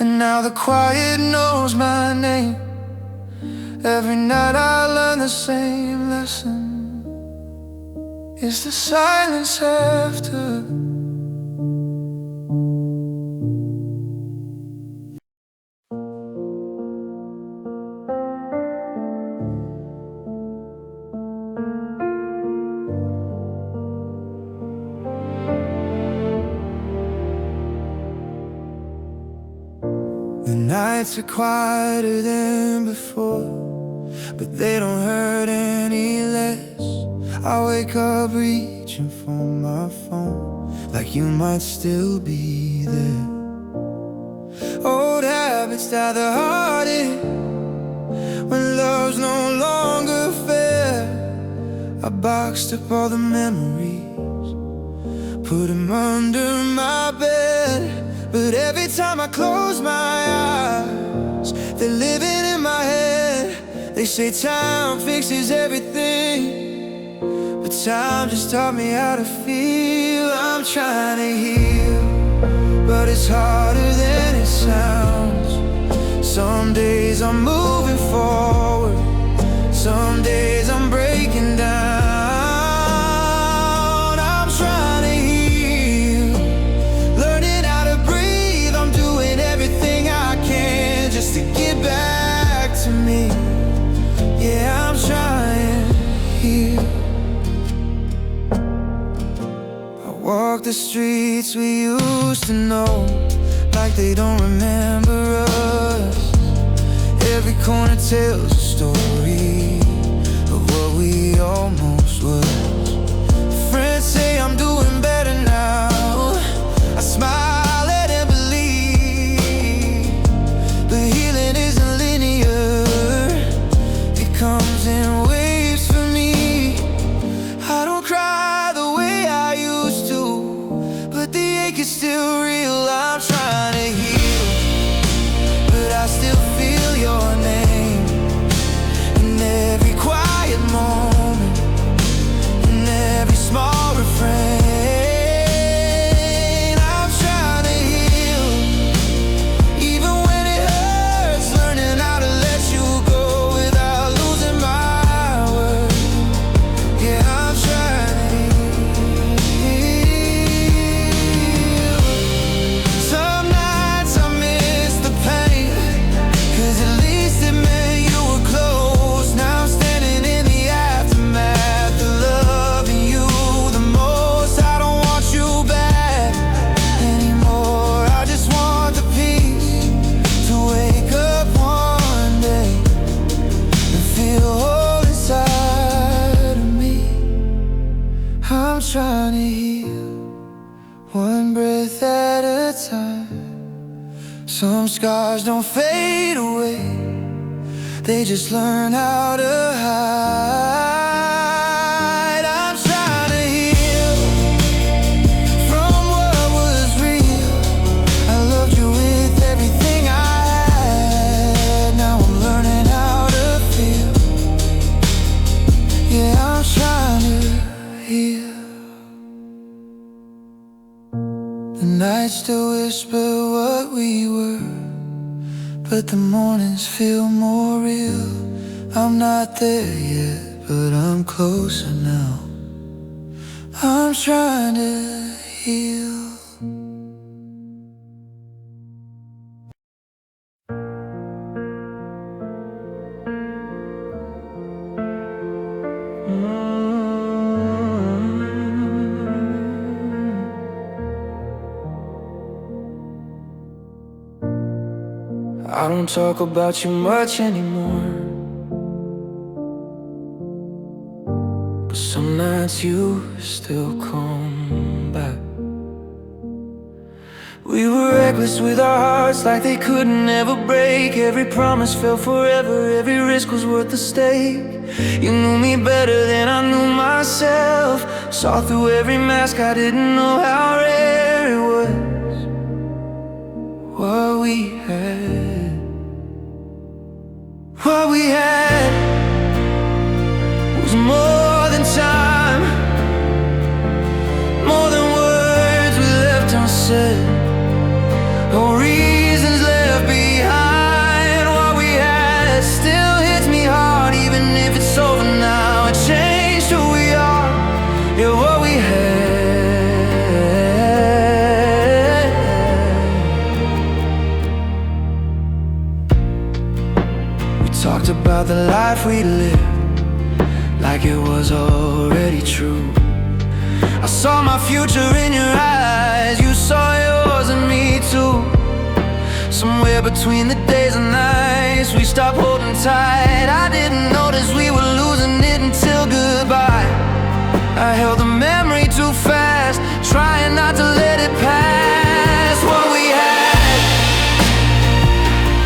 and now the quiet knows my name. Every night I learn the same lesson. It's the silence after. The nights are quieter than before, but they don't hurt any less. I wake up reaching for my phone, like you might still be there. Old habits die the hardest when love's no longer fair. I boxed up all the memories, put them under my bed. But every time I close my eyes, they're living in my head. They say time fixes everything, but time just taught me how to feel. I'm trying to heal, but it's harder than it sounds. Some days I'm moving forward, some days I'm breaking down. I'm trying to heal, learning how to breathe. I'm doing everything I can just to get back to me. Yeah, I'm trying to heal. I walk the streets we used to know, like they don't remember us. Every corner tells a story of what we almost was. Friends say I'm doing better now. I smile, let them believe. But healing isn't linear, it comes in waves for me. I don't cry the way I used to, but the ache is still real. I'm trying to heal, but I still feel your name in every quiet moment, in every small refrain. I'm trying to heal, even when it hurts, learning how to let you go without losing my words. Yeah, I'm trying to heal. Some nights I miss the pain, 'cause at least it meant you were close. Now I'm standing in the aftermath of loving you the most. I don't want you back anymore. I just want the peace to wake up one day and feel whole inside of me. I'm trying to heal, one breath at a time. Some scars don't fade away, they just learn how to hide. I'm trying to heal from what was real. I loved you with everything I had. Now I'm learning how to feel. Yeah, I'm trying to heal. The nights still whisper what we were, but the mornings feel more real. I'm not there yet, but I'm closer now. I'm trying to heal. I don't talk about you much anymore, but some nights you still come back. We were reckless with our hearts, like they couldn't ever break. Every promise fell forever, every risk was worth the stake. You knew me better than I knew myself. Saw through every mask, I didn't know how rare it was. What we had, what we had was more than time, more than words we left unsaid, or reasons left behind. What we had still hits me hard, even if it's over now. It changed who we are, yeah, what we had. We talked about the life we lived, like it was already true. I saw my future in your eyes, you saw yours and me too. Somewhere between the days and nights, we stopped holding tight. I didn't notice we were losing it until goodbye. I held the memory too fast, trying not to let it pass. What we had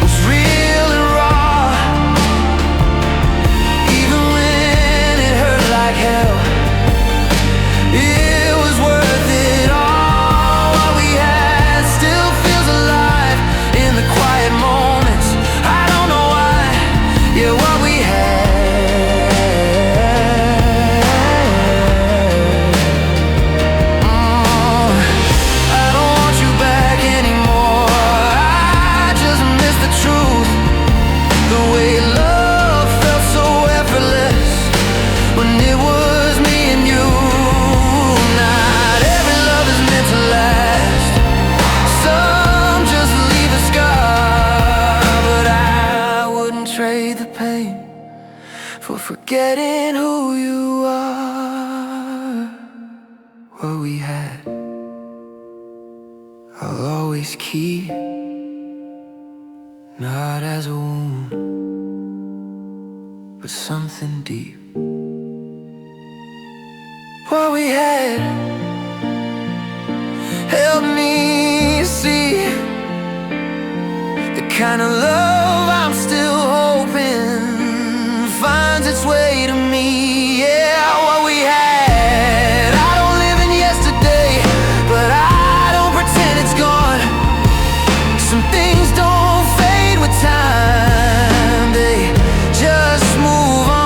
was real and raw, even when it hurt like hell. It was worth it all. What we had still feels alive in the quiet moments. I don't know why. Yeah, what we had. I don't want you back anymore. I just miss the truth, the way love felt so effortless when it was me and you. Not every love is meant to last. Some just leave a scar, but I wouldn't trade the pain for forgetting who you are. What we had, I'll always keep, not as a wound, but something deep. What we had helped me see the kind of love I'm still hoping finds its way to me. Yeah, what we had. I don't live in yesterday, but I don't pretend it's gone. Some things don't fade with time, they just move on.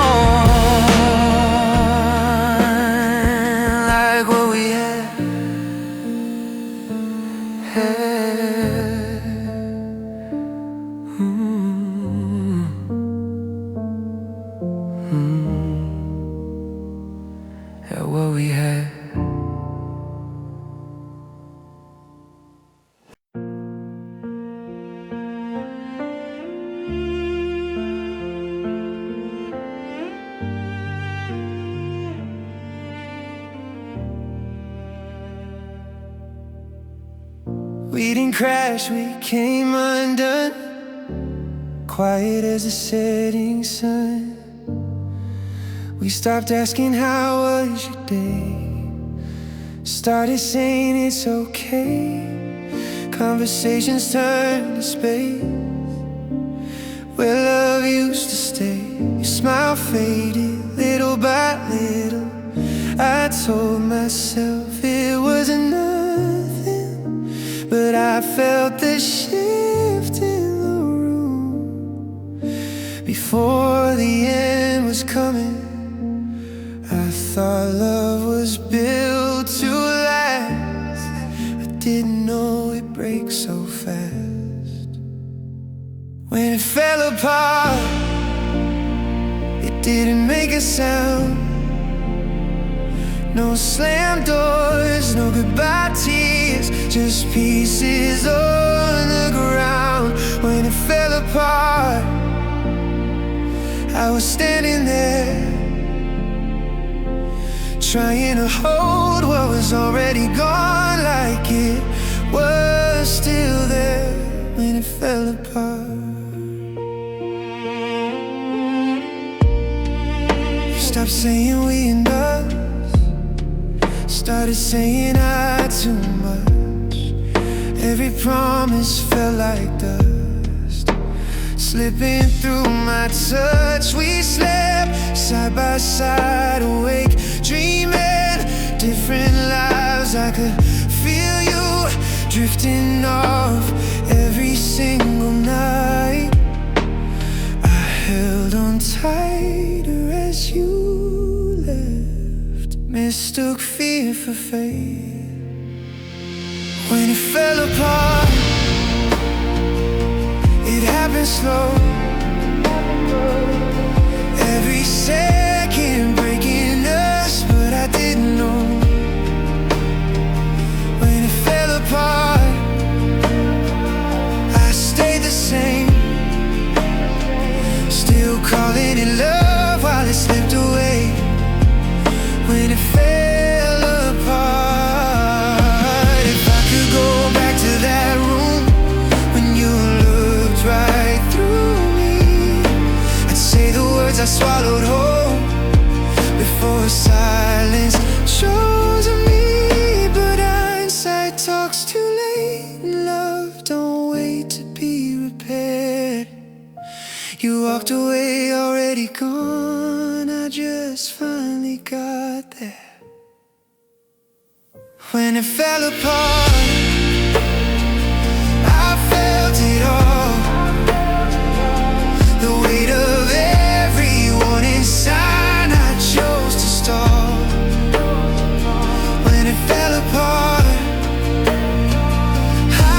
Like what we had. Yeah, what we had. We didn't crash, we came undone, quiet as the setting sun. We stopped asking how was your day, started saying it's okay. Conversations turned to space where love used to stay. Your smile faded little by little. I told myself it wasn't nothing, but I felt the shift in the room. Before the end was coming, I thought love was built to last. I didn't know it breaks so fast. When it fell apart, it didn't make a sound. No slam doors, no goodbye tears, just pieces on the ground. When it fell apart, I was standing there, trying to hold what was already gone, like it was still there when it fell apart. You stopped saying we and us, started saying I too much. Every promise felt like dust slipping through my touch. We slept side by side, awake, dreaming different lives. I could feel you drifting off every single night. I held on tighter as you left, mistook fear for faith. When it fell apart, it happened slow. Every second breaking us, but I didn't know. When it fell apart, I stayed the same, still calling it love while it slipped away. When it fell apart, if I could go back to that room when you looked right through talk's too late, and love don't wait to be repaired. You walked away already gone, I just finally got there. When it fell apart, I felt it all. The weight of everyone inside, I chose to stall. When it fell apart,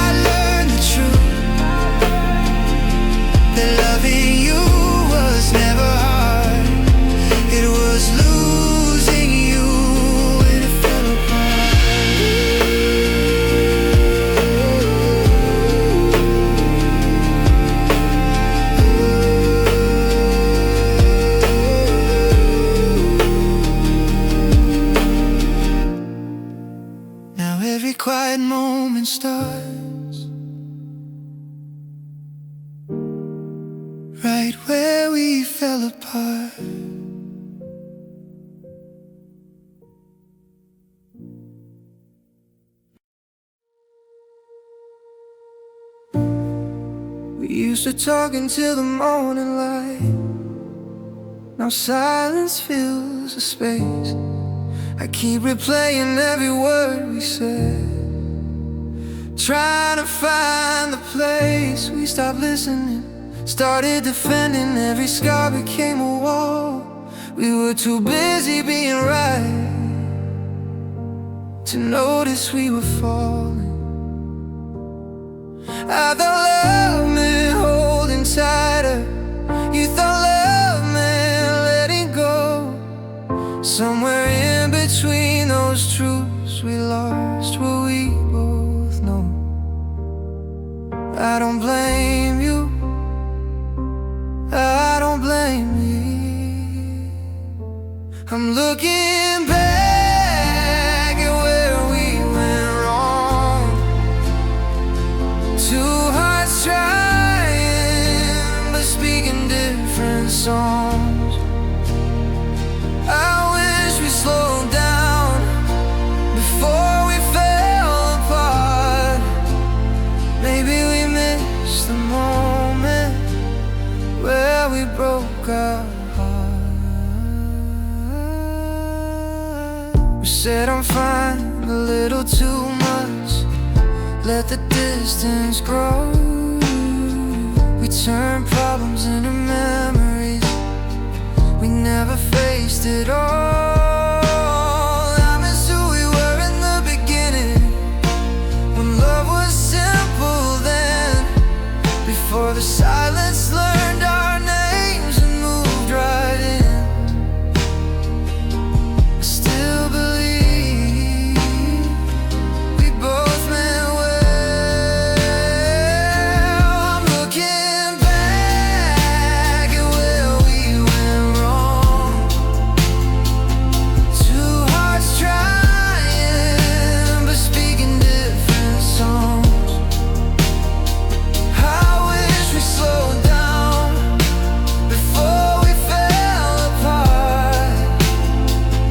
I learned the truth, that loving you was never hard. It was losing you when it fell apart. Now every quiet moment starts right where we fell apart. We used to talk until the morning light. Now silence fills the space. I keep replaying every word we said, trying to find the place. We stopped listening, started defending. Every scar became a wall. We were too busy being right to notice we were falling. I thought love meant holding tighter. You thought love meant letting go. Somewhere in between those truths, we lost what we both know. I don't blame you, I don't blame me. I'm looking back at where we went wrong. Two hearts trying, but speaking different songs. I wish we slowed down before we fell apart. Maybe we missed the moment where we broke our heart. We said I'm fine, a little too much. Let the distance grow. We turned problems into memories we never faced it all. I miss who we were in the beginning, when love was simple then. Before the silence learned our names and moved right in. I still believe we both meant well. I'm looking back at where we went wrong. Two hearts trying, but speaking different songs. I wish we slowed down before we fell apart.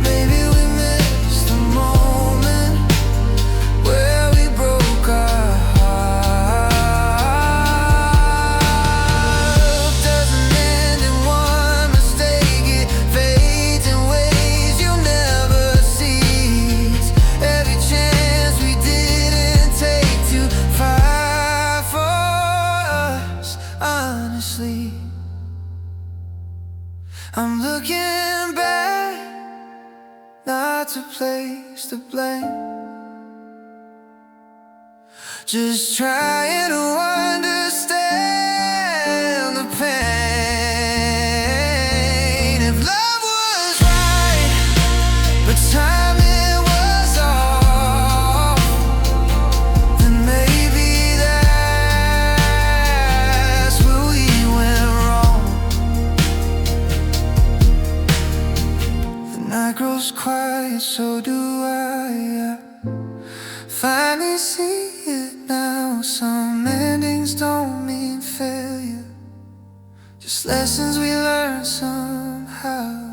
Maybe we missed the moment where we broke our heart. Doesn't end in one mistake, it fades in ways you never seize. Every chance we didn't take to fight for us, honestly. I'm looking back, not to place the blame, just trying to understand the pain. If love was right, but timing was off, then maybe that's where we went wrong. The night grows quiet, so do I. Finally see it now. Some endings don't mean failure, just lessons we learn somehow.